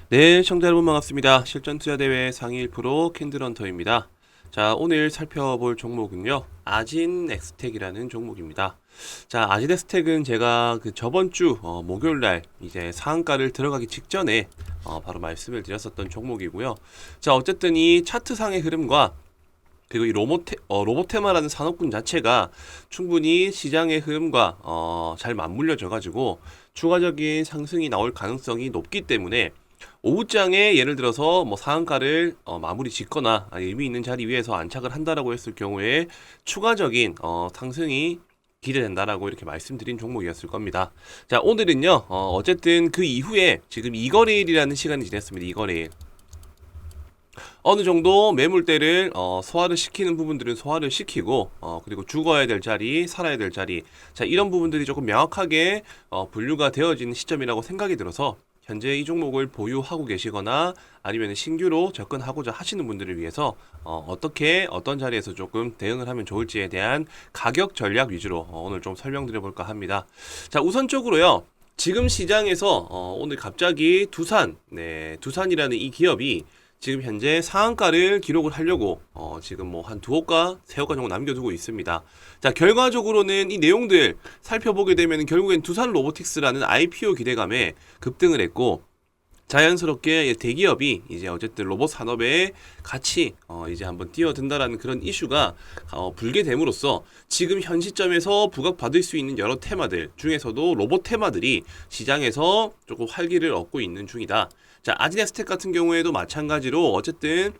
네, 시청자 여러분 반갑습니다. 실전투자대회 상위 1% 캔들헌터입니다. 자, 오늘 살펴볼 종목은요, 아진엑스텍이라는 종목입니다. 자, 아진엑스텍은 제가 그 저번 주 목요일날 이제 상한가를 들어가기 직전에 바로 말씀을 드렸었던 종목이고요. 자, 어쨌든 이 차트상의 흐름과 그리고 이 로보테마라는 산업군 자체가 충분히 시장의 흐름과 잘 맞물려져 가지고 추가적인 상승이 나올 가능성이 높기 때문에 오후장에 예를 들어서 뭐 상한가를 마무리 짓거나 의미 있는 자리 위에서 안착을 한다라고 했을 경우에 추가적인 상승이 기대된다라고 이렇게 말씀드린 종목이었을 겁니다. 자, 오늘은요, 어쨌든 그 이후에 지금 이거래일이라는 시간이 지났습니다. 이거래일. 어느 정도 매물대를 소화를 시키는 부분들은 소화를 시키고 그리고 죽어야 될 자리, 살아야 될 자리, 자, 이런 부분들이 조금 명확하게 분류가 되어지는 시점이라고 생각이 들어서 현재 이 종목을 보유하고 계시거나 아니면 신규로 접근하고자 하시는 분들을 위해서 어떻게 어떤 자리에서 조금 대응을 하면 좋을지에 대한 가격 전략 위주로 오늘 좀 설명드려 볼까 합니다. 자, 우선적으로요. 지금 시장에서 오늘 갑자기 두산이라는 이 기업이 지금 현재 상한가를 기록을 하려고 지금 뭐 한 두호가 세호가 정도 남겨두고 있습니다. 자, 결과적으로는 이 내용들 살펴보게 되면 결국엔 두산 로보틱스라는 IPO 기대감에 급등을 했고, 자연스럽게 대기업이 이제 어쨌든 로봇 산업에 같이 이제 한번 뛰어든다라는 그런 이슈가 불게 됨으로써 지금 현 시점에서 부각받을 수 있는 여러 테마들 중에서도 로봇 테마들이 시장에서 조금 활기를 얻고 있는 중이다. 자, 아진엑스텍 같은 경우에도 마찬가지로 어쨌든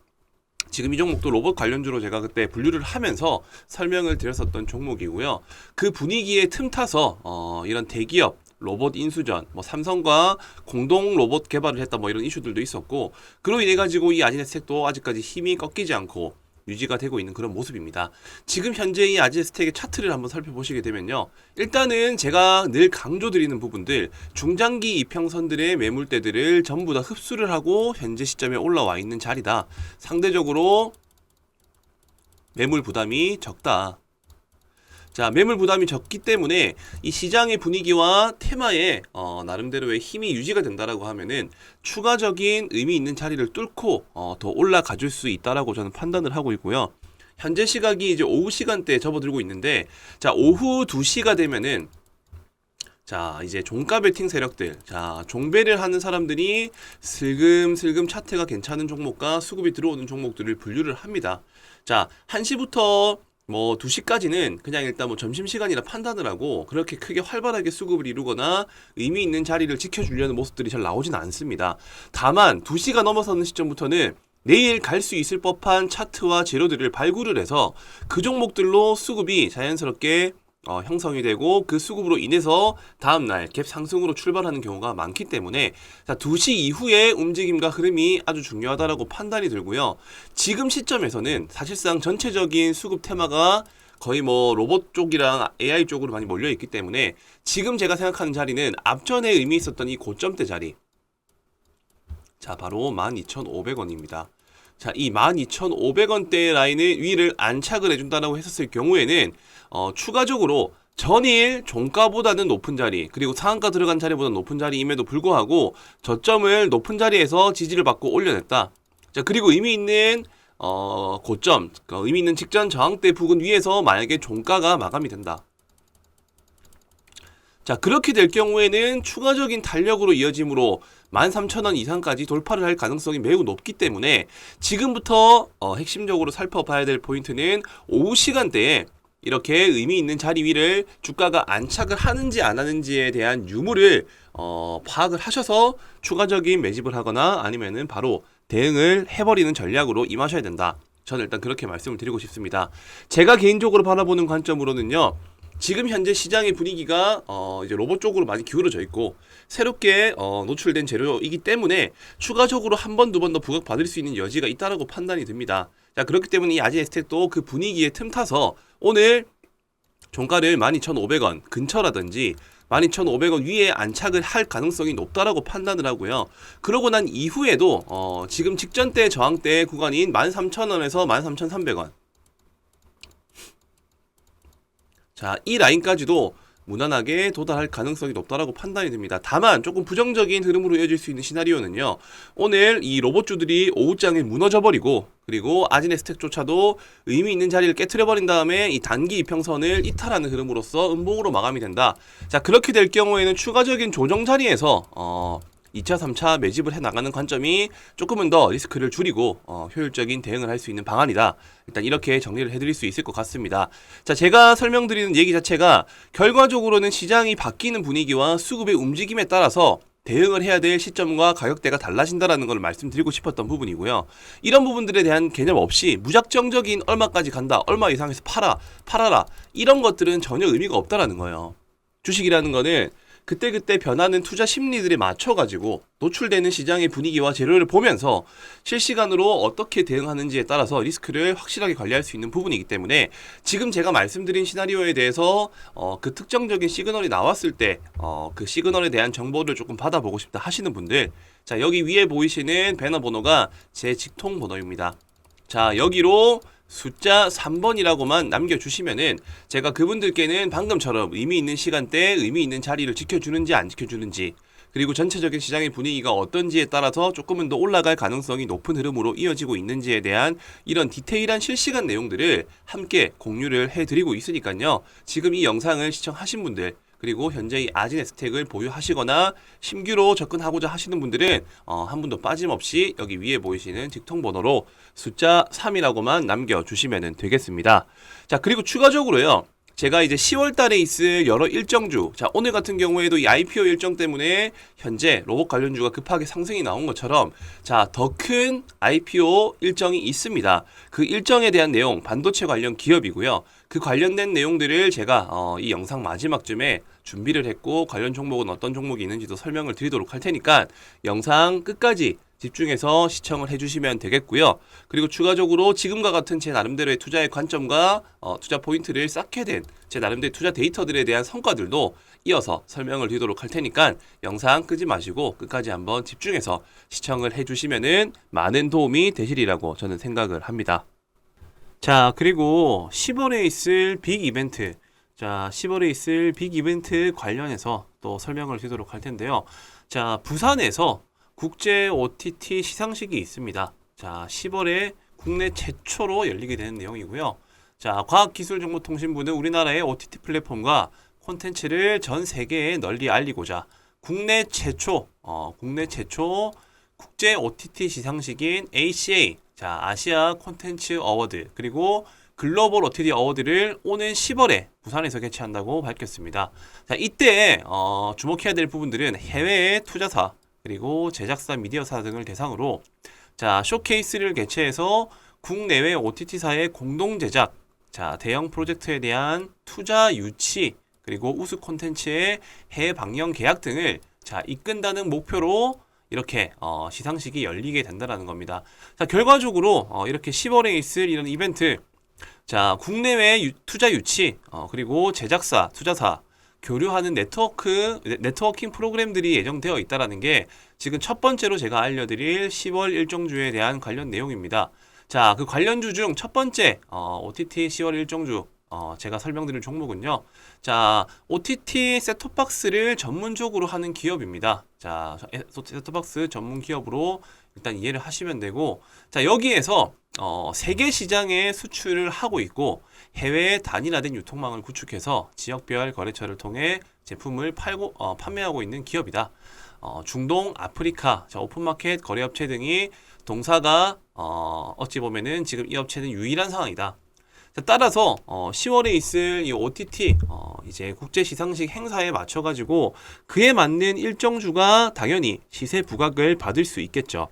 지금 이 종목도 로봇 관련주로 제가 그때 분류를 하면서 설명을 드렸었던 종목이고요. 그 분위기에 틈타서 이런 대기업 로봇 인수전, 뭐 삼성과 공동 로봇 개발을 했다 뭐 이런 이슈들도 있었고, 그로 인해 가지고 이 아진엑스텍도 아직까지 힘이 꺾이지 않고 유지가 되고 있는 그런 모습입니다. 지금 현재 이 아진엑스텍의 차트를 한번 살펴보시게 되면요, 일단은 제가 늘 강조드리는 부분들, 중장기 이평선들의 매물대들을 전부 다 흡수를 하고 현재 시점에 올라와 있는 자리다. 상대적으로 매물 부담이 적다. 자, 매물 부담이 적기 때문에 이 시장의 분위기와 테마에 나름대로의 힘이 유지가 된다라고 하면은 추가적인 의미 있는 자리를 뚫고 더 올라가 줄 수 있다라고 저는 판단을 하고 있고요. 현재 시각이 이제 오후 시간대에 접어들고 있는데, 자, 오후 2시가 되면은 자, 이제 종가 베팅 세력들, 자, 종배를 하는 사람들이 슬금슬금 차트가 괜찮은 종목과 수급이 들어오는 종목들을 분류를 합니다. 자, 1시부터 뭐 2시까지는 그냥 일단 뭐 점심시간이라 판단을 하고 그렇게 크게 활발하게 수급을 이루거나 의미 있는 자리를 지켜주려는 모습들이 잘 나오진 않습니다. 다만 2시가 넘어서는 시점부터는 내일 갈 수 있을 법한 차트와 재료들을 발굴을 해서 그 종목들로 수급이 자연스럽게 형성이 되고 그 수급으로 인해서 다음날 갭 상승으로 출발하는 경우가 많기 때문에, 자, 2시 이후의 움직임과 흐름이 아주 중요하다라고 판단이 들고요. 지금 시점에서는 사실상 전체적인 수급 테마가 거의 뭐 로봇 쪽이랑 AI 쪽으로 많이 몰려 있기 때문에 지금 제가 생각하는 자리는 앞전에 의미 있었던 이 고점대 자리, 자, 바로 12,500원입니다. 자, 이 12,500원대 라인의 위를 안착을 해준다라고 했었을 경우에는 추가적으로 전일 종가보다는 높은 자리, 그리고 상한가 들어간 자리보다 높은 자리임에도 불구하고 저점을 높은 자리에서 지지를 받고 올려냈다. 자, 그리고 의미 있는 고점, 그러니까 의미 있는 직전 저항대 부근 위에서 만약에 종가가 마감이 된다. 자, 그렇게 될 경우에는 추가적인 탄력으로 이어짐으로 13,000원 이상까지 돌파를 할 가능성이 매우 높기 때문에 지금부터 핵심적으로 살펴봐야 될 포인트는 오후 시간대에 이렇게 의미 있는 자리 위를 주가가 안착을 하는지 안 하는지에 대한 유무를 파악을 하셔서 추가적인 매집을 하거나 아니면은 바로 대응을 해버리는 전략으로 임하셔야 된다. 저는 일단 그렇게 말씀을 드리고 싶습니다. 제가 개인적으로 바라보는 관점으로는요, 지금 현재 시장의 분위기가 이제 로봇 쪽으로 많이 기울어져 있고 새롭게 노출된 재료이기 때문에 추가적으로 한 번, 두 번 더 부각받을 수 있는 여지가 있다라고 판단이 듭니다. 자, 그렇기 때문에 이 아진엑스텍도 그 분위기에 틈타서 오늘 종가를 12,500원 근처라든지 12,500원 위에 안착을 할 가능성이 높다라고 판단을 하고요. 그러고 난 이후에도 지금 직전대 저항대 구간인 13,000원에서 13,300원, 자, 이 라인까지도 무난하게 도달할 가능성이 높다라고 판단이 됩니다. 다만 조금 부정적인 흐름으로 이어질 수 있는 시나리오는요. 오늘 이 로봇주들이 오후장에 무너져버리고 그리고 아진의 스택조차도 의미 있는 자리를 깨트려버린 다음에 이 단기 이평선을 이탈하는 흐름으로서 음봉으로 마감이 된다. 자, 그렇게 될 경우에는 추가적인 조정 자리에서 2차, 3차 매집을 해나가는 관점이 조금은 더 리스크를 줄이고 효율적인 대응을 할 수 있는 방안이다. 일단 이렇게 정리를 해드릴 수 있을 것 같습니다. 자, 제가 설명드리는 얘기 자체가 결과적으로는 시장이 바뀌는 분위기와 수급의 움직임에 따라서 대응을 해야 될 시점과 가격대가 달라진다라는 걸 말씀드리고 싶었던 부분이고요. 이런 부분들에 대한 개념 없이 무작정적인 얼마까지 간다, 얼마 이상에서 팔아라 이런 것들은 전혀 의미가 없다라는 거예요. 주식이라는 거는 그때그때 변하는 투자 심리들에 맞춰가지고 노출되는 시장의 분위기와 재료를 보면서 실시간으로 어떻게 대응하는지에 따라서 리스크를 확실하게 관리할 수 있는 부분이기 때문에 지금 제가 말씀드린 시나리오에 대해서 그 특정적인 시그널이 나왔을 때 그 시그널에 대한 정보를 조금 받아보고 싶다 하시는 분들, 자, 여기 위에 보이시는 배너 번호가 제 직통 번호입니다. 자, 여기로 숫자 3번이라고만 남겨주시면은 제가 그분들께는 방금처럼 의미 있는 시간대에 의미 있는 자리를 지켜주는지 안 지켜주는지, 그리고 전체적인 시장의 분위기가 어떤지에 따라서 조금은 더 올라갈 가능성이 높은 흐름으로 이어지고 있는지에 대한 이런 디테일한 실시간 내용들을 함께 공유를 해드리고 있으니까요. 지금 이 영상을 시청하신 분들, 그리고 현재 이 아진의 스택을 보유하시거나 신규로 접근하고자 하시는 분들은 한 분도 빠짐없이 여기 위에 보이시는 직통 번호로 숫자 3이라고만 남겨주시면 되겠습니다. 자, 그리고 추가적으로요. 제가 이제 10월 달에 있을 여러 일정주, 자, 오늘 같은 경우에도 이 IPO 일정 때문에 현재 로봇 관련주가 급하게 상승이 나온 것처럼, 자, 더 큰 IPO 일정이 있습니다. 그 일정에 대한 내용, 반도체 관련 기업이고요. 그 관련된 내용들을 제가 이 영상 마지막쯤에 준비를 했고, 관련 종목은 어떤 종목이 있는지도 설명을 드리도록 할 테니까 영상 끝까지 집중해서 시청을 해주시면 되겠고요. 그리고 추가적으로 지금과 같은 제 나름대로의 투자의 관점과 투자 포인트를 쌓게 된 제 나름대로의 투자 데이터들에 대한 성과들도 이어서 설명을 드리도록 할 테니까 영상 끄지 마시고 끝까지 한번 집중해서 시청을 해주시면은 많은 도움이 되시리라고 저는 생각을 합니다. 자, 그리고 10월에 있을 빅 이벤트, 자, 10월에 있을 빅 이벤트 관련해서 또 설명을 드리도록 할 텐데요. 자, 부산에서 국제 OTT 시상식이 있습니다. 자, 10월에 국내 최초로 열리게 되는 내용이고요. 자, 과학기술정보통신부는 우리나라의 OTT 플랫폼과 콘텐츠를 전 세계에 널리 알리고자 국내 최초 국제 OTT 시상식인 ACA, 자, 아시아 콘텐츠 어워드, 그리고 글로벌 OTT 어워드를 오는 10월에 부산에서 개최한다고 밝혔습니다. 자, 이때 주목해야 될 부분들은 해외의 투자사, 그리고 제작사, 미디어사 등을 대상으로 자, 쇼케이스를 개최해서 국내외 OTT사의 공동 제작, 자, 대형 프로젝트에 대한 투자 유치, 그리고 우수 콘텐츠의 해외 방영 계약 등을 자, 이끈다는 목표로 이렇게 시상식이 열리게 된다는 겁니다. 자, 결과적으로 이렇게 10월에 있을 이런 이벤트, 자, 국내외 투자 유치, 그리고 제작사, 투자사 교류하는 네트워킹 프로그램들이 예정되어 있다는 게 지금 첫 번째로 제가 알려드릴 10월 일정주에 대한 관련 내용입니다. 자, 그 관련주 중 첫 번째 OTT 10월 일정주 제가 설명드릴 종목은요. 자, OTT 셋톱박스를 전문적으로 하는 기업입니다. 자, 셋톱박스 전문 기업으로 일단 이해를 하시면 되고, 자, 여기에서 세계 시장에 수출을 하고 있고 해외 단일화된 유통망을 구축해서 지역별 거래처를 통해 제품을 판매하고 있는 기업이다. 중동, 아프리카, 자, 오픈마켓 거래업체 등이 동사가 어찌 보면은 지금 이 업체는 유일한 상황이다. 자, 따라서 10월에 있을 이 OTT 이제 국제 시상식 행사에 맞춰 가지고 그에 맞는 일정주가 당연히 시세 부각을 받을 수 있겠죠.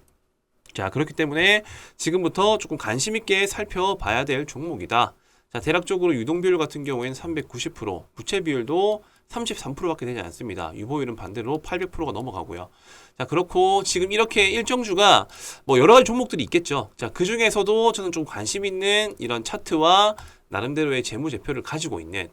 자, 그렇기 때문에 지금부터 조금 관심 있게 살펴봐야 될 종목이다. 자, 대략적으로 유동 비율 같은 경우에는 390%, 부채 비율도 33%밖에 되지 않습니다. 유보율은 반대로 800%가 넘어가고요. 자, 그렇고 지금 이렇게 일정주가 뭐 여러 가지 종목들이 있겠죠. 자, 그 중에서도 저는 좀 관심 있는 이런 차트와 나름대로의 재무제표를 가지고 있는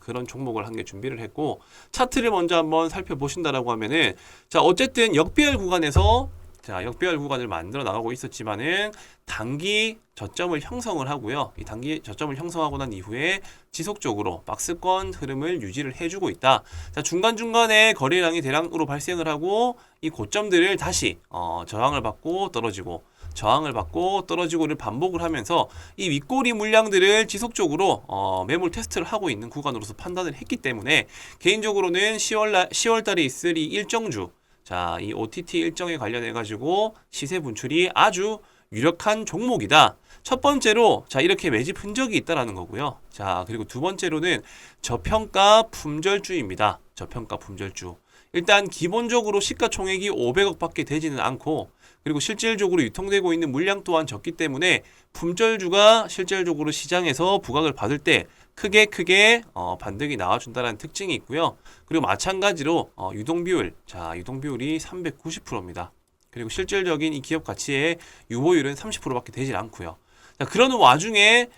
그런 종목을 한 개 준비를 했고, 차트를 먼저 한번 살펴보신다라고 하면은, 자, 어쨌든 역배열 구간에서 자, 역배열 구간을 만들어 나가고 있었지만은 단기 저점을 형성을 하고요. 이 단기 저점을 형성하고 난 이후에 지속적으로 박스권 흐름을 유지를 해주고 있다. 자, 중간중간에 거래량이 대량으로 발생을 하고 이 고점들을 다시 저항을 받고 떨어지고 저항을 받고 떨어지고를 반복을 하면서 이 윗꼬리 물량들을 지속적으로 매물 테스트를 하고 있는 구간으로서 판단을 했기 때문에 개인적으로는 10월 달에 있을 이 일정주, 자, 이 OTT 일정에 관련해 가지고 시세 분출이 아주 유력한 종목이다. 첫 번째로 자, 이렇게 매집 흔적이 있다라는 거고요. 자, 그리고 두 번째로는 저평가 품절주입니다. 저평가 품절주. 일단 기본적으로 시가총액이 500억 밖에 되지는 않고, 그리고 실질적으로 유통되고 있는 물량 또한 적기 때문에 품절주가 실질적으로 시장에서 부각을 받을 때 크게 반등이 나와준다는 특징이 있고요. 그리고 마찬가지로 유동비율, 자, 유동비율이 390%입니다. 그리고 실질적인 이 기업 가치의 유보율은 30%밖에 되질 않고요. 자, 그러는 와중에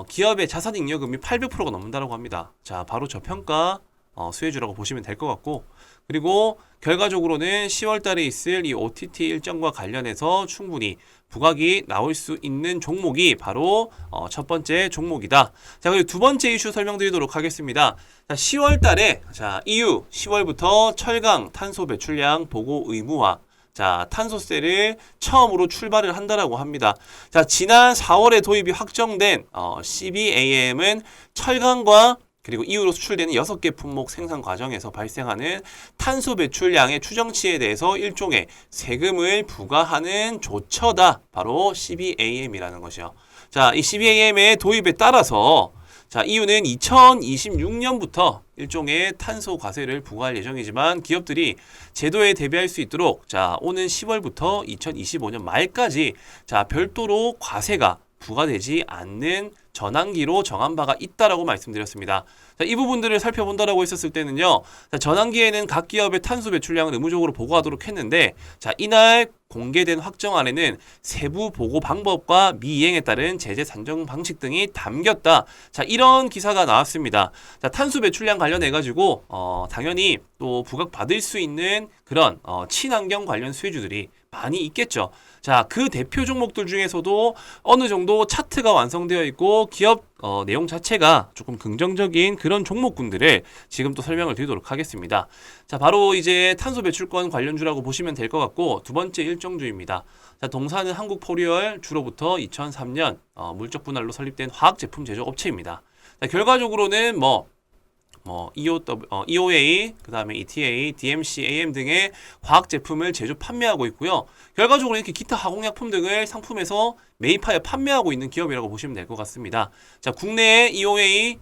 기업의 자산 잉여금이 800%가 넘는다고 합니다. 자, 바로 저평가 수혜주라고 보시면 될 것 같고, 그리고 결과적으로는 10월 달에 있을 이 OTT 일정과 관련해서 충분히 부각이 나올 수 있는 종목이 바로 첫 번째 종목이다. 자, 그리고 두 번째 이슈 설명드리도록 하겠습니다. 자, 10월 달에 자, EU 10월부터 철강 탄소 배출량 보고 의무화, 자, 탄소세를 처음으로 출발을 한다라고 합니다. 자, 지난 4월에 도입이 확정된 CBAM은 철강과 그리고 이후로 수출되는 6개 품목 생산 과정에서 발생하는 탄소 배출량의 추정치에 대해서 일종의 세금을 부과하는 조처다. 바로 CBAM이라는 것이요. 자, 이 CBAM의 도입에 따라서 자, EU는 2026년부터 일종의 탄소 과세를 부과할 예정이지만 기업들이 제도에 대비할 수 있도록 자, 오는 10월부터 2025년 말까지 자, 별도로 과세가 부과되지 않는 전환기로 정한 바가 있다라고 말씀드렸습니다. 자, 이 부분들을 살펴본다라고 했었을 때는요. 자, 전환기에는 각 기업의 탄소 배출량을 의무적으로 보고하도록 했는데, 자, 이날 공개된 확정안에는 세부 보고 방법과 미이행에 따른 제재 산정 방식 등이 담겼다. 자, 이런 기사가 나왔습니다. 자, 탄소 배출량 관련해 가지고 당연히 또 부각받을 수 있는 그런 친환경 관련 수혜주들이 많이 있겠죠. 자, 그 대표 종목들 중에서도 어느 정도 차트가 완성되어 있고 기업 내용 자체가 조금 긍정적인 그런 종목군들을 지금 또 설명을 드리도록 하겠습니다. 자, 바로 이제 탄소 배출권 관련주라고 보시면 될 것 같고, 두 번째 일정주입니다. 자, 동사는 한국포리얼 주로부터 2003년 물적 분할로 설립된 화학 제품 제조 업체입니다. 자, 결과적으로는 EOA, 그 다음에 ETA, DMC, AM 등의 화학 제품을 제조 판매하고 있고요. 결과적으로 이렇게 기타 화공약품 등을 상품에서 매입하여 판매하고 있는 기업이라고 보시면 될 것 같습니다. 자, 국내에 EOA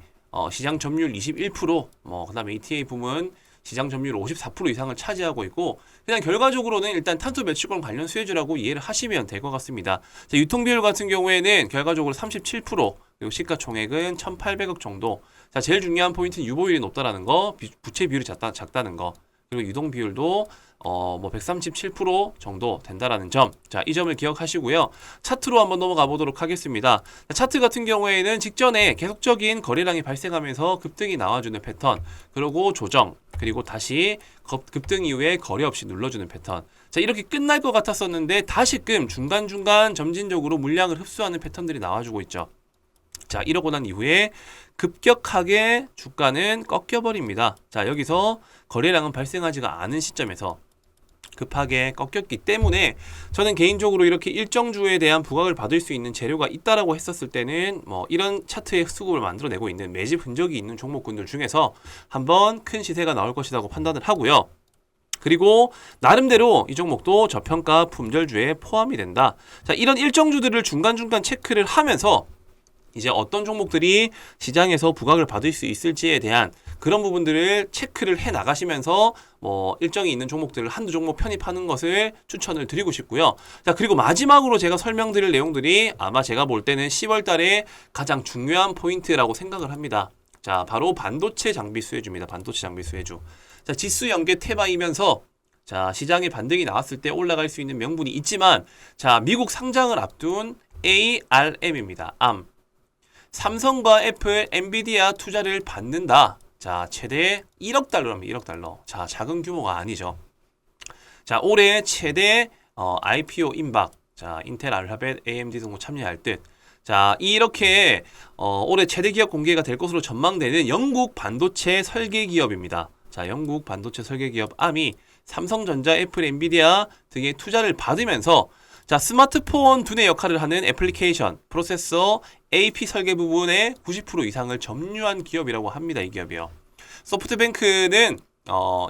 시장 점유율 21%, 그 다음에 ETA 부문 시장 점유율 54% 이상을 차지하고 있고, 그냥 결과적으로는 일단 탄소 배출권 관련 수혜주라고 이해를 하시면 될 것 같습니다. 자, 유통비율 같은 경우에는 결과적으로 37%, 그리고 시가총액은 1,800억 정도. 자, 제일 중요한 포인트는 유보율이 높다라는 거, 부채 비율이 작다는 거, 그리고 유동 비율도 137% 정도 된다라는 점. 자, 이 점을 기억하시고요. 차트로 한번 넘어가 보도록 하겠습니다. 자, 차트 같은 경우에는 직전에 계속적인 거래량이 발생하면서 급등이 나와주는 패턴, 그리고 조정, 그리고 다시 급등 이후에 거래 없이 눌러주는 패턴. 자, 이렇게 끝날 것 같았었는데 다시금 중간중간 점진적으로 물량을 흡수하는 패턴들이 나와주고 있죠. 자, 이러고 난 이후에 급격하게 주가는 꺾여버립니다. 자, 여기서 거래량은 발생하지가 않은 시점에서 급하게 꺾였기 때문에 저는 개인적으로 이렇게 일정주에 대한 부각을 받을 수 있는 재료가 있다라고 했었을 때는 이런 차트의 수급을 만들어내고 있는 매집 흔적이 있는 종목군들 중에서 한번 큰 시세가 나올 것이라고 판단을 하고요. 그리고 나름대로 이 종목도 저평가 품절주에 포함이 된다. 자, 이런 일정주들을 중간중간 체크를 하면서 이제 어떤 종목들이 시장에서 부각을 받을 수 있을지에 대한 그런 부분들을 체크를 해 나가시면서 일정이 있는 종목들을 한두 종목 편입하는 것을 추천을 드리고 싶고요. 자, 그리고 마지막으로 제가 설명드릴 내용들이 아마 제가 볼 때는 10월 달에 가장 중요한 포인트라고 생각을 합니다. 자, 바로 반도체 장비 수혜주입니다. 반도체 장비 수혜주. 자, 지수 연계 테마이면서 자, 시장에 반등이 나왔을 때 올라갈 수 있는 명분이 있지만, 자, 미국 상장을 앞둔 ARM입니다. ARM. 삼성과 애플, 엔비디아 투자를 받는다. 자, 최대 1억 달러랍니다. 1억 달러. 자, 작은 규모가 아니죠. 자, 올해 최대 IPO 임박, 자, 인텔, 알파벳, AMD 등도 참여할 듯. 자, 이렇게 올해 최대 기업 공개가 될 것으로 전망되는 영국 반도체 설계 기업입니다. 자, 영국 반도체 설계 기업 Arm이 삼성전자, 애플, 엔비디아 등의 투자를 받으면서 자, 스마트폰 두뇌 역할을 하는 애플리케이션, 프로세서, AP 설계 부분의 90% 이상을 점유한 기업이라고 합니다. 이 기업이요. 소프트뱅크는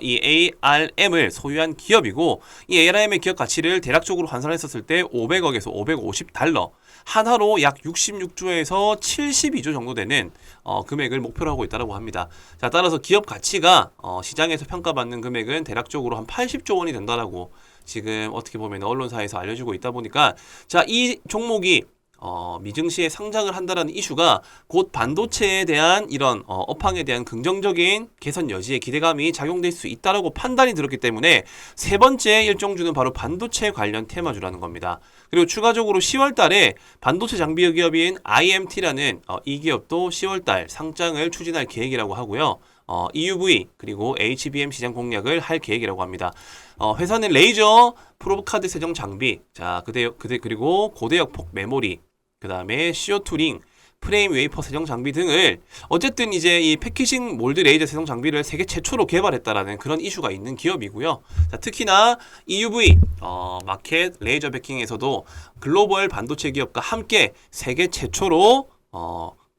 이 ARM을 소유한 기업이고, 이 ARM의 기업 가치를 대략적으로 환산했었을 때 500억에서 550달러, 한화로 약 66조에서 72조 정도 되는 금액을 목표로 하고 있다고 합니다. 자, 따라서 기업 가치가 시장에서 평가받는 금액은 대략적으로 한 80조 원이 된다라고 지금 어떻게 보면 언론사에서 알려지고 있다 보니까, 자, 이 종목이 미증시에 상장을 한다라는 이슈가 곧 반도체에 대한 이런 업황에 대한 긍정적인 개선 여지에 기대감이 작용될 수 있다라고 판단이 들었기 때문에 세 번째 일정주는 바로 반도체 관련 테마주라는 겁니다. 그리고 추가적으로 10월 달에 반도체 장비 기업인 IMT라는 이 기업도 10월 달 상장을 추진할 계획이라고 하고요. EUV 그리고 HBM 시장 공략을 할 계획이라고 합니다. 회사는 레이저 프로브카드 세정 장비, 자, 그리고 고대역 폭 메모리, 그 다음에 CO2 링, 프레임 웨이퍼 세정 장비 등을 어쨌든 이제 이 패키징 몰드 레이저 세정 장비를 세계 최초로 개발했다라는 그런 이슈가 있는 기업이고요. 자, 특히나 EUV 마켓 레이저 베킹에서도 글로벌 반도체 기업과 함께 세계 최초로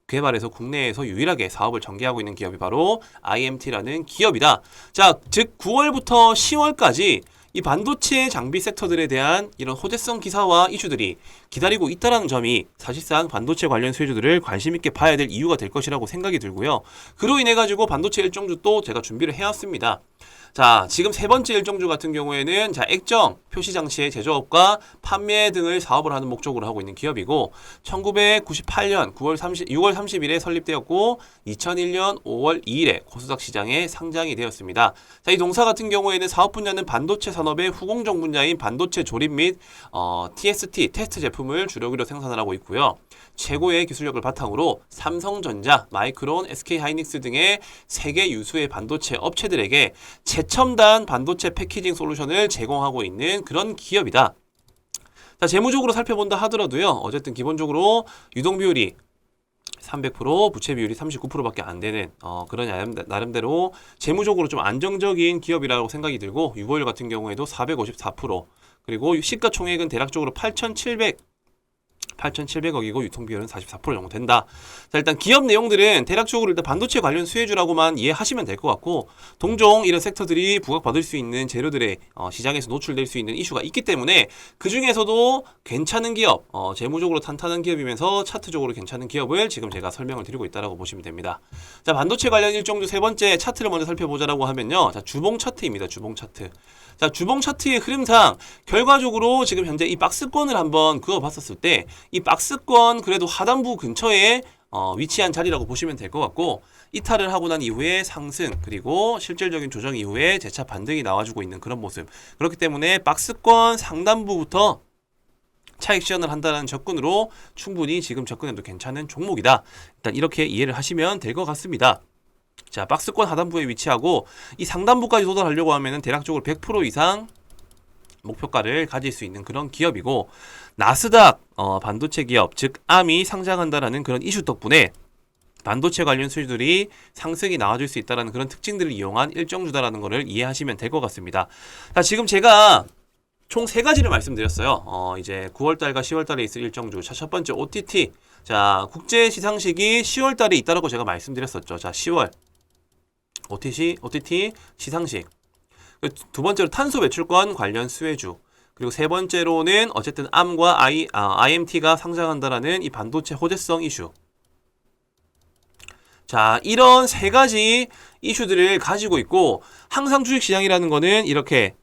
개발해서 국내에서 유일하게 사업을 전개하고 있는 기업이 바로 IMT라는 기업이다. 자, 즉 9월부터 10월까지 이 반도체 장비 섹터들에 대한 이런 호재성 기사와 이슈들이 기다리고 있다는 점이 사실상 반도체 관련 수혜주들을 관심 있게 봐야 될 이유가 될 것이라고 생각이 들고요. 그로 인해 가지고 반도체 일정주 또 제가 준비를 해왔습니다. 자, 지금 세 번째 일정주 같은 경우에는 자, 액정, 표시장치의 제조업과 판매 등을 사업을 하는 목적으로 하고 있는 기업이고 1998년 6월 30일에 설립되었고 2001년 5월 2일에 코스닥 시장에 상장이 되었습니다. 자, 이 동사 같은 경우에는 사업 분야는 반도체 산업의 후공정 분야인 반도체 조립 및 TST, 테스트 제품을 주력으로 생산을 하고 있고요. 최고의 기술력을 바탕으로 삼성전자, 마이크론, SK하이닉스 등의 세계 유수의 반도체 업체들에게 최첨단 반도체 패키징 솔루션을 제공하고 있는 그런 기업이다. 자, 재무적으로 살펴본다 하더라도요. 어쨌든 기본적으로 유동 비율이 300%, 부채 비율이 39%밖에 안 되는 그런 나름대로 재무적으로 좀 안정적인 기업이라고 생각이 들고, 유보율 같은 경우에도 454%, 그리고 시가총액은 대략적으로 8,700억이고 유통비율은 44% 정도 된다. 자, 일단 기업 내용들은 대략적으로 일단 반도체 관련 수혜주라고만 이해하시면 될 것 같고, 동종 이런 섹터들이 부각받을 수 있는 재료들의 시장에서 노출될 수 있는 이슈가 있기 때문에 그 중에서도 괜찮은 기업, 재무적으로 탄탄한 기업이면서 차트적으로 괜찮은 기업을 지금 제가 설명을 드리고 있다라고 보시면 됩니다. 자, 반도체 관련 일정주 세 번째 차트를 먼저 살펴보자라고 하면요. 자, 주봉 차트입니다. 주봉 차트. 자, 주봉 차트의 흐름상 결과적으로 지금 현재 이 박스권을 한번 그어봤었을 때 이 박스권 그래도 하단부 근처에 위치한 자리라고 보시면 될 것 같고, 이탈을 하고 난 이후에 상승, 그리고 실질적인 조정 이후에 재차 반등이 나와주고 있는 그런 모습. 그렇기 때문에 박스권 상단부부터 차익 시전을 한다는 접근으로 충분히 지금 접근해도 괜찮은 종목이다. 일단 이렇게 이해를 하시면 될 것 같습니다. 자, 박스권 하단부에 위치하고 이 상단부까지 도달하려고 하면은 대략적으로 100% 이상 목표가를 가질 수 있는 그런 기업이고, 나스닥 반도체 기업, 즉 Arm이 상장한다라는 그런 이슈 덕분에 반도체 관련 수주들이 상승이 나와줄 수 있다는 그런 특징들을 이용한 일정주다라는 것을 이해하시면 될 것 같습니다. 자, 지금 제가 총 세 가지를 말씀드렸어요. 이제 9월달과 10월달에 있을 일정주. 자, 첫 번째 OTT. 자, 국제 시상식이 10월달에 있다라고 제가 말씀드렸었죠. 자, 10월 OTT 시상식. 두 번째로 탄소 배출권 관련 수혜주. 그리고 세 번째로는 어쨌든 Arm과 IMT가 상장한다라는 이 반도체 호재성 이슈. 자, 이런 세 가지 이슈들을 가지고 있고, 항상 주식시장이라는 거는 이렇게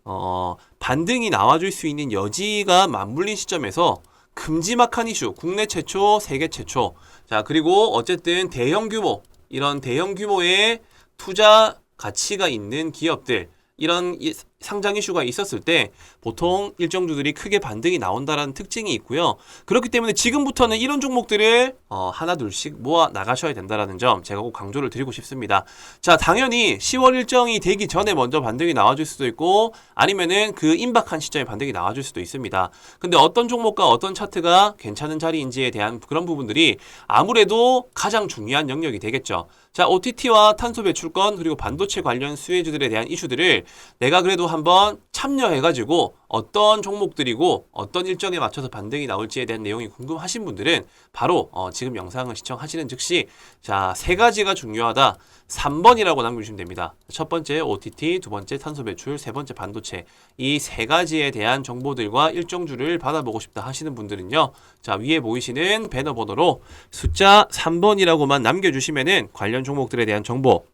반등이 나와줄 수 있는 여지가 맞물린 시점에서 큼지막한 이슈, 국내 최초, 세계 최초. 자, 그리고 어쨌든 대형 규모, 이런 대형 규모의 투자 가치가 있는 기업들, 이런 상장 이슈가 있었을 때 보통 일정주들이 크게 반등이 나온다라는 특징이 있고요. 그렇기 때문에 지금부터는 이런 종목들을 하나 둘씩 모아 나가셔야 된다라는 점 제가 꼭 강조를 드리고 싶습니다. 자, 당연히 10월 일정이 되기 전에 먼저 반등이 나와줄 수도 있고 아니면은 그 임박한 시점에 반등이 나와줄 수도 있습니다. 근데 어떤 종목과 어떤 차트가 괜찮은 자리인지에 대한 그런 부분들이 아무래도 가장 중요한 영역이 되겠죠. 자, OTT와 탄소 배출권 그리고 반도체 관련 수혜주들에 대한 이슈들을 내가 그래도 한번 참여해가지고 어떤 종목들이고 어떤 일정에 맞춰서 반등이 나올지에 대한 내용이 궁금하신 분들은 바로 지금 영상을 시청하시는 즉시 자, 세 가지가 중요하다. 3번이라고 남겨주시면 됩니다. 첫 번째 OTT, 두 번째 탄소 배출, 세 번째 반도체. 이 세 가지에 대한 정보들과 일정주를 받아보고 싶다 하시는 분들은요. 자, 위에 보이시는 배너 번호로 숫자 3번이라고만 남겨주시면은 관련 종목들에 대한 정보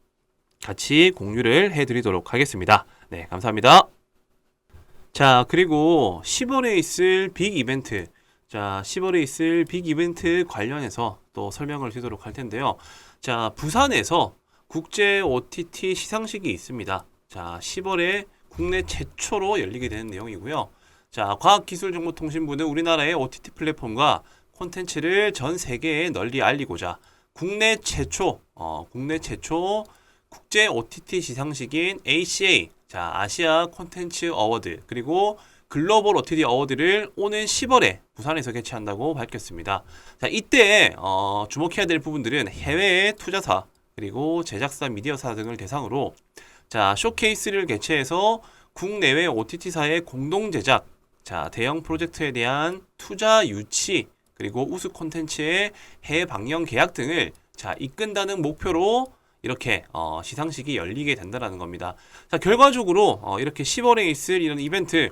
같이 공유를 해드리도록 하겠습니다. 네, 감사합니다. 자, 그리고 10월에 있을 빅 이벤트. 자, 10월에 있을 빅 이벤트 관련해서 또 설명을 드리도록 할 텐데요. 자, 부산에서 국제 OTT 시상식이 있습니다. 자, 10월에 국내 최초로 열리게 되는 내용이고요. 자, 과학기술정보통신부는 우리나라의 OTT 플랫폼과 콘텐츠를 전 세계에 널리 알리고자 국내 최초 국제 OTT 시상식인 ACA, 자, 아시아 콘텐츠 어워드, 그리고 글로벌 OTT 어워드를 오는 10월에 부산에서 개최한다고 밝혔습니다. 자, 이때 주목해야 될 부분들은 해외의 투자사, 그리고 제작사, 미디어사 등을 대상으로 자, 쇼케이스를 개최해서 국내외 OTT사의 공동 제작, 자, 대형 프로젝트에 대한 투자 유치, 그리고 우수 콘텐츠의 해외 방영 계약 등을 자, 이끈다는 목표로 이렇게 시상식이 열리게 된다는 겁니다. 자, 결과적으로 이렇게 10월에 있을 이런 이벤트,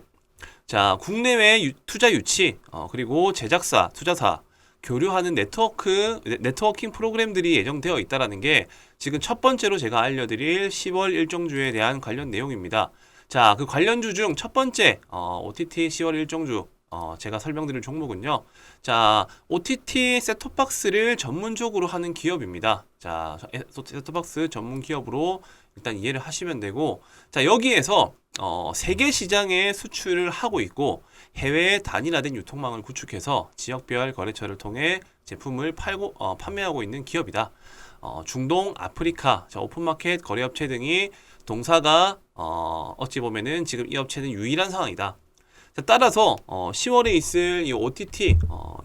자, 국내외 투자 유치, 그리고 제작사, 투자사, 교류하는 네트워킹 프로그램들이 예정되어 있다는 게 지금 첫 번째로 제가 알려드릴 10월 일정주에 대한 관련 내용입니다. 자, 그 관련주 중 첫 번째 OTT 10월 일정주 제가 설명드릴 종목은요. 자, OTT 셋톱박스를 전문적으로 하는 기업입니다. 자, 셋톱박스 전문 기업으로 일단 이해를 하시면 되고, 자, 여기에서 세계 시장에 수출을 하고 있고 해외 단일화된 유통망을 구축해서 지역별 거래처를 통해 제품을 판매하고 있는 기업이다. 중동, 아프리카, 자, 오픈마켓 거래업체 등이 동사가 어찌 보면은 지금 이 업체는 유일한 상황이다. 자, 따라서 10월에 있을 이 OTT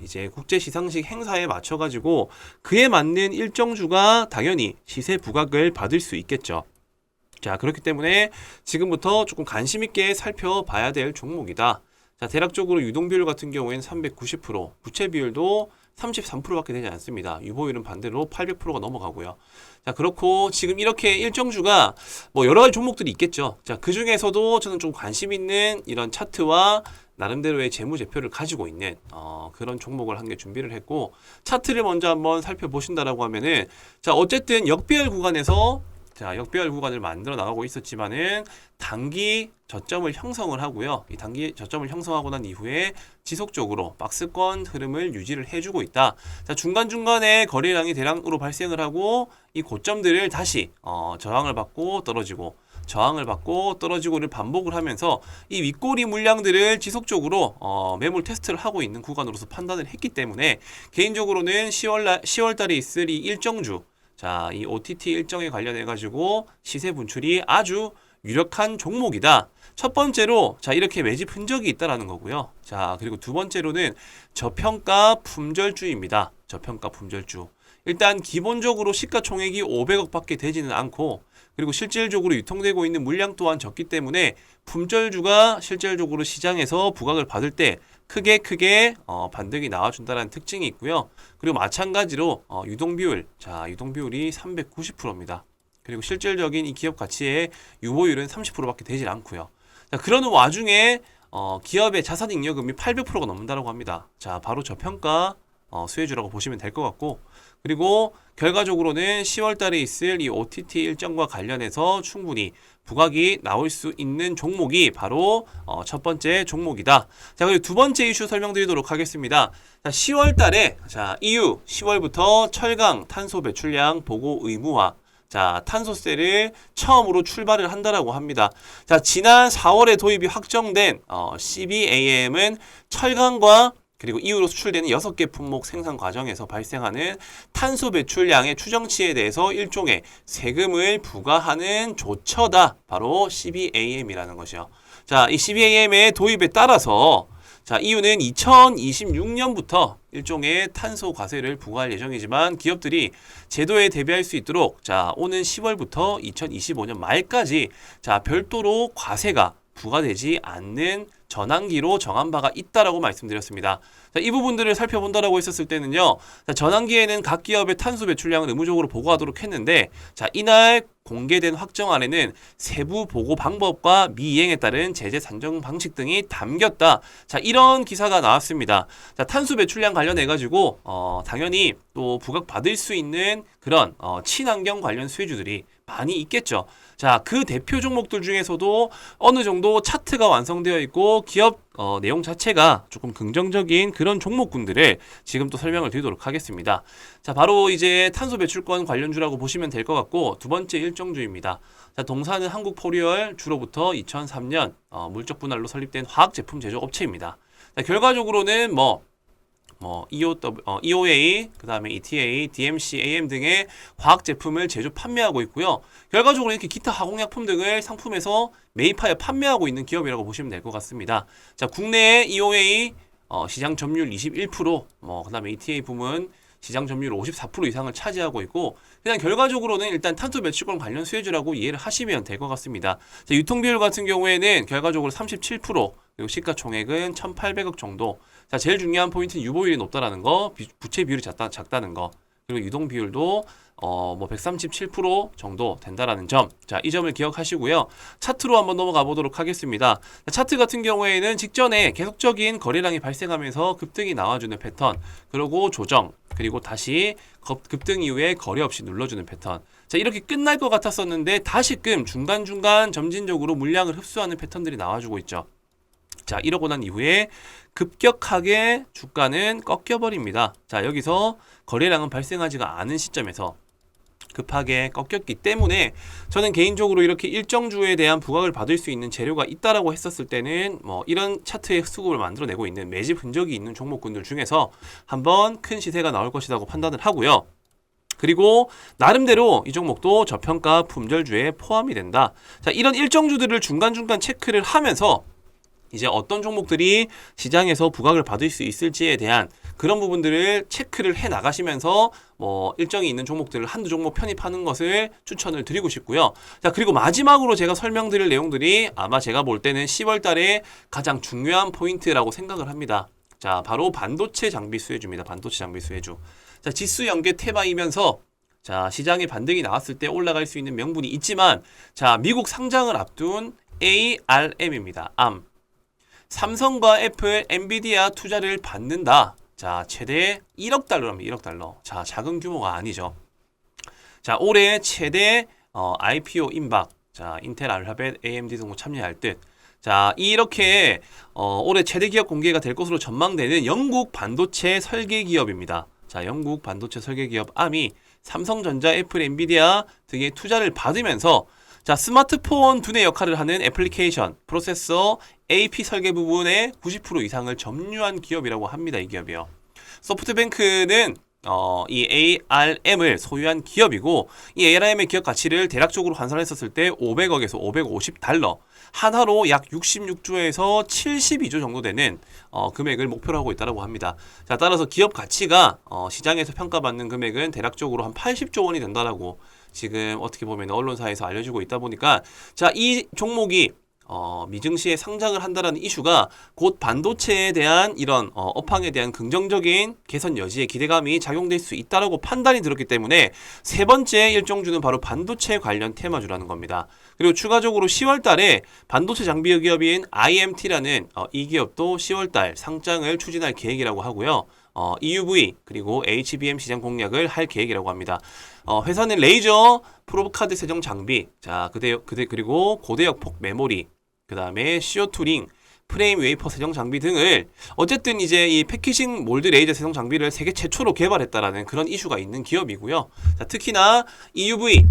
이제 국제 시상식 행사에 맞춰 가지고 그에 맞는 일정주가 당연히 시세 부각을 받을 수 있겠죠. 자, 그렇기 때문에 지금부터 조금 관심 있게 살펴봐야 될 종목이다. 자, 대략적으로 유동 비율 같은 경우에는 390%, 부채 비율도 33%밖에 되지 않습니다. 유보율은 반대로 800%가 넘어가고요. 자, 그렇고 지금 이렇게 일정주가 뭐 여러 가지 종목들이 있겠죠. 자, 그 중에서도 저는 좀 관심 있는 이런 차트와 나름대로의 재무제표를 가지고 있는 그런 종목을 한 개 준비를 했고, 차트를 먼저 한번 살펴보신다라고 하면은, 자, 어쨌든 역배열 구간에서 자, 역배열 구간을 만들어 나가고 있었지만은 단기 저점을 형성을 하고요. 이 단기 저점을 형성하고 난 이후에 지속적으로 박스권 흐름을 유지를 해주고 있다. 자, 중간중간에 거래량이 대량으로 발생을 하고 이 고점들을 다시 저항을 받고 떨어지고 저항을 받고 떨어지고를 반복을 하면서 이 윗꼬리 물량들을 지속적으로 매물 테스트를 하고 있는 구간으로서 판단을 했기 때문에 개인적으로는 10월 달에 있을 이 일정주, 자, 이 OTT 일정에 관련해 가지고 시세 분출이 아주 유력한 종목이다. 첫 번째로 자, 이렇게 매집 흔적이 있다라는 거고요. 자, 그리고 두 번째로는 저평가 품절주입니다. 저평가 품절주. 일단 기본적으로 시가총액이 500억 밖에 되지는 않고, 그리고 실질적으로 유통되고 있는 물량 또한 적기 때문에 품절주가 실질적으로 시장에서 부각을 받을 때 크게 반등이 나와준다는 특징이 있고요. 그리고 마찬가지로 유동비율, 자, 유동비율이 390%입니다. 그리고 실질적인 이 기업 가치의 유보율은 30%밖에 되질 않고요. 자, 그러는 와중에 기업의 자산잉여금이 800%가 넘는다고 합니다. 자, 바로 저평가 수혜주라고 보시면 될 것 같고, 그리고 결과적으로는 10월 달에 있을 이 OTT 일정과 관련해서 충분히 부각이 나올 수 있는 종목이 바로 첫 번째 종목이다. 자, 그리고 두 번째 이슈 설명드리도록 하겠습니다. 자, 10월 달에 자, EU 10월부터 철강 탄소 배출량 보고 의무화, 자, 탄소셀을 처음으로 출발을 한다라고 합니다. 자, 지난 4월에 도입이 확정된 CBAM은 철강과 그리고 이후로 수출되는 6개 품목 생산 과정에서 발생하는 탄소 배출량의 추정치에 대해서 일종의 세금을 부과하는 조처다. 바로 CBAM이라는 것이요. 자, 이 CBAM의 도입에 따라서 자, 이유는 2026년부터 일종의 탄소 과세를 부과할 예정이지만 기업들이 제도에 대비할 수 있도록 자, 오는 10월부터 2025년 말까지 자, 별도로 과세가 부과되지 않는 전환기로 정한 바가 있다라고 말씀드렸습니다. 자, 이 부분들을 살펴본다라고 했었을 때는요. 자, 전환기에는 각 기업의 탄소 배출량을 의무적으로 보고하도록 했는데 자, 이날 공개된 확정안에는 세부 보고 방법과 미이행에 따른 제재 산정 방식 등이 담겼다. 자, 이런 기사가 나왔습니다. 자, 탄소 배출량 관련해 가지고 당연히 또 부각받을 수 있는 그런 친환경 관련 수혜주들이 많이 있겠죠. 자, 그 대표 종목들 중에서도 어느 정도 차트가 완성되어 있고 기업 내용 자체가 조금 긍정적인 그런 종목군들을 지금 또 설명을 드리도록 하겠습니다. 자, 바로 이제 탄소 배출권 관련주라고 보시면 될 것 같고 두 번째 일정주입니다. 자, 동사는 한국포리얼 주로부터 2003년 물적 분할로 설립된 화학 제품 제조 업체입니다. 자, 결과적으로는 EOA, 그 다음에 ETA, DMC, AM 등의 화학 제품을 제조 판매하고 있고요. 결과적으로 이렇게 기타 화공약품 등을 상품에서 매입하여 판매하고 있는 기업이라고 보시면 될 것 같습니다. 자, 국내에 EOA 시장 점유율 21%, 그 다음에 ETA 부문 시장 점유율 54% 이상을 차지하고 있고 그냥 결과적으로는 일단 탄소 배출권 관련 수혜주라고 이해를 하시면 될 것 같습니다. 자, 유통 비율 같은 경우에는 결과적으로 37%, 그리고 시가총액은 1,800억 정도. 자, 제일 중요한 포인트는 유보율이 높다라는 거, 부채 비율이 작다는 거, 그리고 유동 비율도 137% 정도 된다라는 점. 자, 이 점을 기억하시고요. 차트로 한번 넘어가 보도록 하겠습니다. 자, 차트 같은 경우에는 직전에 계속적인 거래량이 발생하면서 급등이 나와주는 패턴, 그리고 조정, 그리고 다시 급등 이후에 거래 없이 눌러주는 패턴. 자, 이렇게 끝날 것 같았었는데 다시금 중간중간 점진적으로 물량을 흡수하는 패턴들이 나와주고 있죠. 자, 이러고 난 이후에 급격하게 주가는 꺾여버립니다. 자, 여기서 거래량은 발생하지가 않은 시점에서 급하게 꺾였기 때문에 저는 개인적으로 이렇게 일정주에 대한 부각을 받을 수 있는 재료가 있다라고 했었을 때는 이런 차트의 수급을 만들어내고 있는 매집 흔적이 있는 종목군들 중에서 한번 큰 시세가 나올 것이라고 판단을 하고요. 그리고 나름대로 이 종목도 저평가 품절주에 포함이 된다. 자, 이런 일정주들을 중간중간 체크를 하면서 이제 어떤 종목들이 시장에서 부각을 받을 수 있을지에 대한 그런 부분들을 체크를 해 나가시면서 일정이 있는 종목들을 한두 종목 편입하는 것을 추천을 드리고 싶고요. 자, 그리고 마지막으로 제가 설명드릴 내용들이 아마 제가 볼 때는 10월 달에 가장 중요한 포인트라고 생각을 합니다. 자, 바로 반도체 장비 수혜주입니다. 반도체 장비 수혜주. 자, 지수 연계 테마이면서 자, 시장에 반등이 나왔을 때 올라갈 수 있는 명분이 있지만 자, 미국 상장을 앞둔 ARM입니다. ARM. 삼성과 애플, 엔비디아 투자를 받는다. 자, 최대 1억 달러랍니다. 1억 달러. 자, 작은 규모가 아니죠. 자, 올해 최대 IPO 임박. 자, 인텔, 알파벳, AMD 등 참여할 듯. 자, 이렇게 올해 최대 기업 공개가 될 것으로 전망되는 영국 반도체 설계 기업입니다. 자, 영국 반도체 설계 기업 ARM이 삼성전자, 애플, 엔비디아 등의 투자를 받으면서 자, 스마트폰 두뇌 역할을 하는 애플리케이션, 프로세서, AP 설계 부분의 90% 이상을 점유한 기업이라고 합니다. 이 기업이요. 소프트뱅크는 이 ARM을 소유한 기업이고 이 ARM의 기업 가치를 대략적으로 환산했었을 때 500억에서 550달러, 한화로 약 66조에서 72조 정도 되는 금액을 목표로 하고 있다고 합니다. 자, 따라서 기업 가치가 시장에서 평가받는 금액은 대략적으로 한 80조 원이 된다라고 지금 어떻게 보면 언론사에서 알려지고 있다 보니까 자, 이 종목이 미증시에 상장을 한다라는 이슈가 곧 반도체에 대한 이런 업황에 대한 긍정적인 개선 여지에 기대감이 작용될 수 있다라고 판단이 들었기 때문에 세 번째 일정주는 바로 반도체 관련 테마주라는 겁니다. 그리고 추가적으로 10월 달에 반도체 장비 기업인 IMT라는 이 기업도 10월 달 상장을 추진할 계획이라고 하고요. EUV 그리고 HBM 시장 공략을 할 계획이라고 합니다. 회사는 레이저 프로브카드 세정 장비, 자, 그리고 고대역 폭 메모리, 그 다음에 CO2링, 프레임 웨이퍼 세정 장비 등을 어쨌든 이제 이 패키징 몰드 레이저 세정 장비를 세계 최초로 개발했다라는 그런 이슈가 있는 기업이고요. 자, 특히나 EUV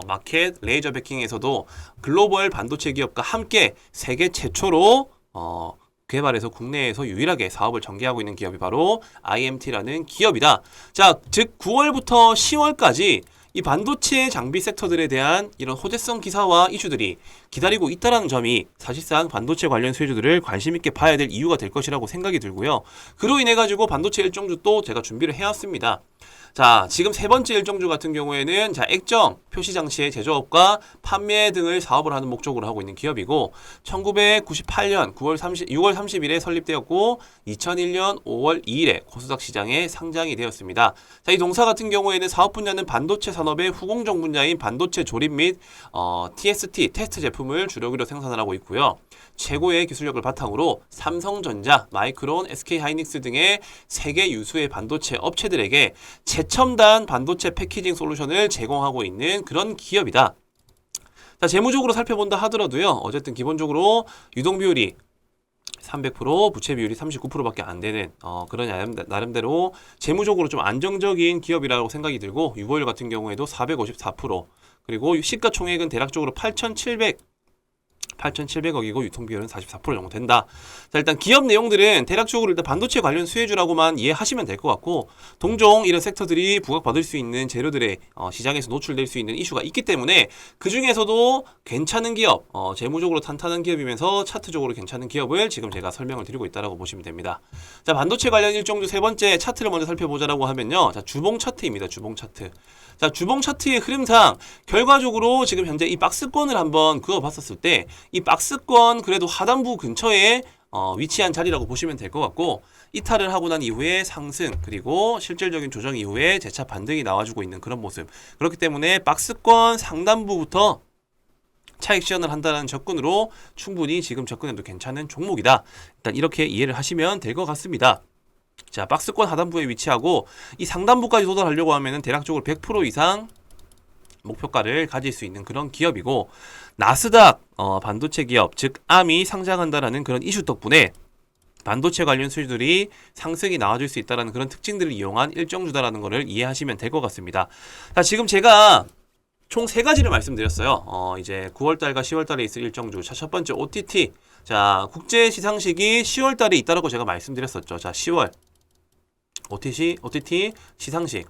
마켓 레이저 베킹에서도 글로벌 반도체 기업과 함께 세계 최초로 개발해서 국내에서 유일하게 사업을 전개하고 있는 기업이 바로 IMT라는 기업이다. 자, 즉 9월부터 10월까지 이 반도체 장비 섹터들에 대한 이런 호재성 기사와 이슈들이 기다리고 있다는 점이 사실상 반도체 관련 수혜주들을 관심 있게 봐야 될 이유가 될 것이라고 생각이 들고요. 그로 인해 가지고 반도체 일정주 또 제가 준비를 해왔습니다. 자, 지금 세 번째 일정주 같은 경우에는 자, 액정, 표시 장치의 제조업과 판매 등을 사업을 하는 목적으로 하고 있는 기업이고 1998년 6월 30일에 설립되었고 2001년 5월 2일에 코스닥 시장에 상장이 되었습니다. 자, 이 동사 같은 경우에는 사업 분야는 반도체 산업의 후공정 분야인 반도체 조립 및 TST, 테스트 제품을 주력으로 생산을 하고 있고요. 최고의 기술력을 바탕으로 삼성전자, 마이크론, SK하이닉스 등의 세계 유수의 반도체 업체들에게 최첨단 반도체 패키징 솔루션을 제공하고 있는 그런 기업이다. 자, 재무적으로 살펴본다 하더라도요. 어쨌든 기본적으로 유동 비율이 300%, 부채 비율이 39%밖에 안 되는 그런 나름대로 재무적으로 좀 안정적인 기업이라고 생각이 들고 유보율 같은 경우에도 454%, 그리고 시가총액은 대략적으로 8,700억이고 유통비율은 44% 정도 된다. 자, 일단 기업 내용들은 대략적으로 일단 반도체 관련 수혜주라고만 이해하시면 될 것 같고, 동종 이런 섹터들이 부각받을 수 있는 재료들의 시장에서 노출될 수 있는 이슈가 있기 때문에 그 중에서도 괜찮은 기업, 재무적으로 탄탄한 기업이면서 차트적으로 괜찮은 기업을 지금 제가 설명을 드리고 있다고 보시면 됩니다. 자, 반도체 관련 일정주 세 번째 차트를 먼저 살펴보자라고 하면요. 자, 주봉 차트입니다. 주봉 차트. 자, 주봉 차트의 흐름상 결과적으로 지금 현재 이 박스권을 한번 그어봤었을 때 이 박스권 그래도 하단부 근처에 위치한 자리라고 보시면 될 것 같고, 이탈을 하고 난 이후에 상승, 그리고 실질적인 조정 이후에 재차 반등이 나와주고 있는 그런 모습. 그렇기 때문에 박스권 상단부부터 차익 시연을 한다는 접근으로 충분히 지금 접근해도 괜찮은 종목이다. 일단 이렇게 이해를 하시면 될 것 같습니다. 자, 박스권 하단부에 위치하고 이 상단부까지 도달하려고 하면은 대략적으로 100% 이상 목표가를 가질 수 있는 그런 기업이고, 나스닥 반도체 기업, 즉 암이 상장한다라는 그런 이슈 덕분에 반도체 관련 수주들이 상승이 나와줄 수 있다는 그런 특징들을 이용한 일정주다라는 것을 이해하시면 될 것 같습니다. 자, 지금 제가 총 세 가지를 말씀드렸어요. 이제 9월달과 10월달에 있을 일정주. 자, 첫 번째 OTT. 자, 국제 시상식이 10월달에 있다라고 제가 말씀드렸었죠. 자, 10월 OTT 시상식.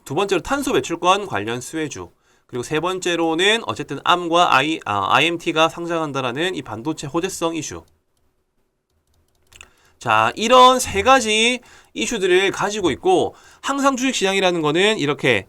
두 번째로 탄소 배출권 관련 수혜주. 그리고 세 번째로는 어쨌든 암과 IMT가 상장한다라는 이 반도체 호재성 이슈. 자, 이런 세 가지 이슈들을 가지고 있고, 항상 주식시장이라는 거는 이렇게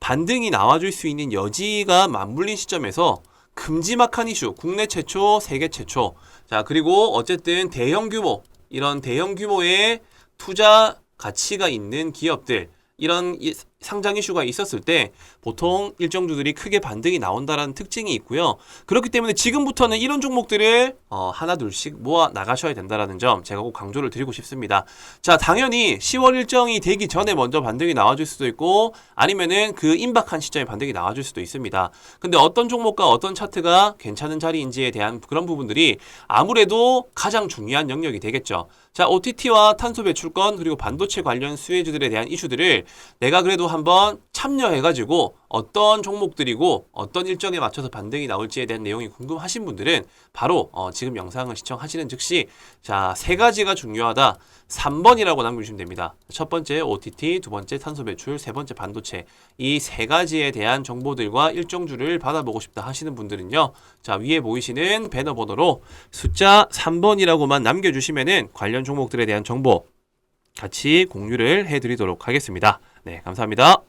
반등이 나와줄 수 있는 여지가 맞물린 시점에서 큼지막한 이슈, 국내 최초, 세계 최초. 자, 그리고 어쨌든 대형 규모, 이런 대형 규모의 투자 가치가 있는 기업들, 이런 상장 이슈가 있었을 때 보통 일정주들이 크게 반등이 나온다라는 특징이 있고요. 그렇기 때문에 지금부터는 이런 종목들을 하나 둘씩 모아 나가셔야 된다라는 점 제가 꼭 강조를 드리고 싶습니다. 자, 당연히 10월 일정이 되기 전에 먼저 반등이 나와줄 수도 있고, 아니면은 그 임박한 시점에 반등이 나와줄 수도 있습니다. 근데 어떤 종목과 어떤 차트가 괜찮은 자리인지에 대한 그런 부분들이 아무래도 가장 중요한 영역이 되겠죠. 자, OTT와 탄소 배출권 그리고 반도체 관련 수혜주들에 대한 이슈들을 내가 그래도 한번 참여해가지고 어떤 종목들이고 어떤 일정에 맞춰서 반등이 나올지에 대한 내용이 궁금하신 분들은 바로 지금 영상을 시청하시는 즉시 자, 세 가지가 중요하다. 3번이라고 남겨주시면 됩니다. 첫 번째 OTT, 두 번째 탄소 배출, 세 번째 반도체. 이 세 가지에 대한 정보들과 일정주를 받아보고 싶다 하시는 분들은요. 자, 위에 보이시는 배너 번호로 숫자 3번이라고만 남겨주시면은 관련 종목들에 대한 정보 같이 공유를 해드리도록 하겠습니다. 네, 감사합니다.